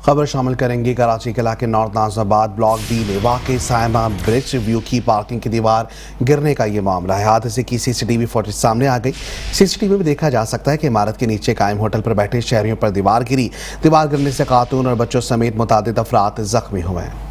خبر شامل کریں گے کراچی کے علاقے نارتھ ناظم آباد بلاک بی میں واقع سائمہ برج ویو کی پارکنگ کی دیوار گرنے کا یہ معاملہ ہے۔ حادثے کی سی سی ٹی وی فوٹیج سامنے آ گئی۔ سی سی ٹی وی میں دیکھا جا سکتا ہے کہ عمارت کے نیچے قائم ہوٹل پر بیٹھے شہریوں پر دیوار گری۔ دیوار گرنے سے خاتون اور بچوں سمیت متعدد افراد زخمی ہوئے ہیں۔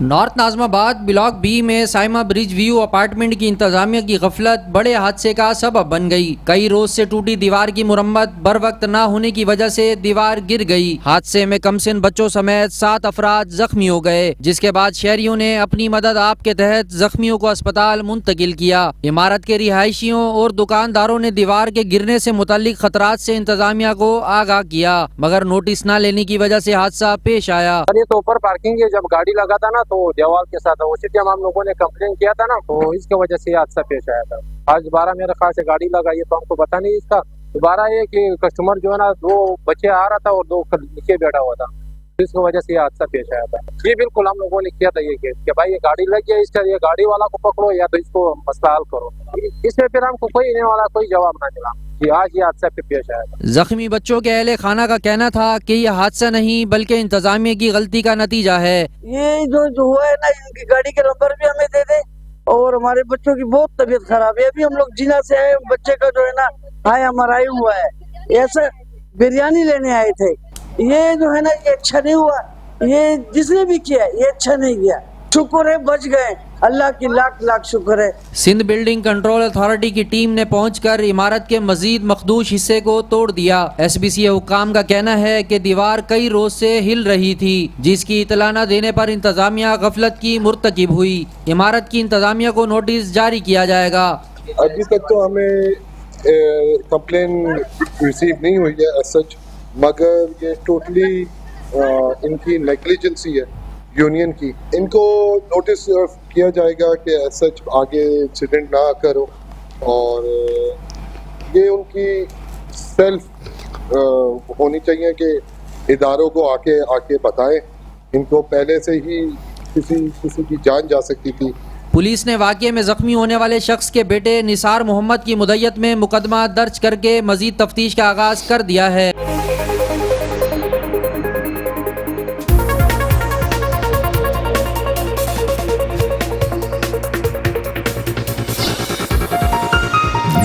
نارتھ ناظم آباد بلاک بی میں سائمہ برج ویو اپارٹمنٹ کی انتظامیہ کی غفلت بڑے حادثے کا سبب بن گئی۔ کئی روز سے ٹوٹی دیوار کی مرمت بر وقت نہ ہونے کی وجہ سے دیوار گر گئی۔ حادثے میں کم سن بچوں سمیت 7 افراد زخمی ہو گئے، جس کے بعد شہریوں نے اپنی مدد آپ کے تحت زخمیوں کو اسپتال منتقل کیا۔ عمارت کے رہائشیوں اور دکانداروں نے دیوار کے گرنے سے متعلق خطرات سے انتظامیہ کو آگاہ کیا، مگر نوٹس نہ لینے کی وجہ سے حادثہ پیش آیا۔ یہ تو اوپر پارکنگ ہے، جب گاڑی لگا تھا نا تو دیوال کے ساتھ اسی ٹائم ہم لوگوں نے کمپلین کیا تھا نا، تو اس کی وجہ سے یہ حادثہ پیش آیا تھا۔ آج دوبارہ میرے خیال سے گاڑی لگا، یہ تو ہم کو پتا نہیں اس کا۔ دوبارہ یہ کہ کسٹمر جو ہے نا 2 بچے آ رہا تھا اور 2 نیچے بیٹھا ہوا تھا، اس کی وجہ سے یہ حادثہ پیش آیا تھا۔ یہ بالکل ہم لوگوں نے کیا تھا یہ کہ بھائی یہ گاڑی لگ گیا، اس کا یہ گاڑی والا کو پکڑو یا تو اس کو مسئلہ حل کرو۔ اس میں پھر ہم کو کوئی نہیں والا کوئی جواب نہ ملا کہ آج یہ حادثہ پہ پیش آیا تھا۔ زخمی بچوں کے اہل خانہ کا کہنا تھا کہ یہ حادثہ نہیں بلکہ انتظامیہ کی غلطی کا نتیجہ ہے۔ یہ جو ہوا ہے نا، ان کی گاڑی کے نمبر بھی ہمیں دے دیں، اور ہمارے بچوں کی بہت طبیعت خراب ہے۔ ابھی ہم لوگ جنا سے آئے، بچے کا جو ہے نا ہائی ہمارا ہوا ہے، ایسا بریانی لینے آئے تھے۔ یہ جو ہے نا یہ اچھا نہیں ہوا، یہ جس نے بھی کیا یہ اچھا نہیں کیا۔ شکر ہے بچ گئے، اللہ کی لاکھ لاکھ شکر ہے۔ سندھ بلڈنگ کنٹرول اتھارٹی کی ٹیم نے پہنچ کر عمارت کے مزید مخدوش حصے کو توڑ دیا۔ ایس بی سی حکام کا کہنا ہے کہ دیوار کئی روز سے ہل رہی تھی، جس کی اطلاع نہ دینے پر انتظامیہ غفلت کی مرتکب ہوئی۔ عمارت کی انتظامیہ کو نوٹس جاری کیا جائے گا۔ ابھی تک تو ہمیں کمپلین ریسیو نہیں ہوئی ہے ایز سچ، مگر یہ ٹوٹلی ان کی نیگلیجنسی ہے یونین کی۔ ان کو نوٹس کیا جائے گا کہ ایز سچ آگے انسیڈنٹ نہ کرو، اور یہ ان کی سیلف ہونی چاہیے کہ اداروں کو آ کے بتائیں۔ ان کو پہلے سے ہی کسی کی جان جا سکتی تھی۔ پولیس نے واقعے میں زخمی ہونے والے شخص کے بیٹے نثار محمد کی مدیت میں مقدمہ درج کر کے مزید تفتیش کا آغاز کر دیا ہے۔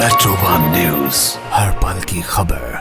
میٹرو ون نیوز، ہر پل کی خبر۔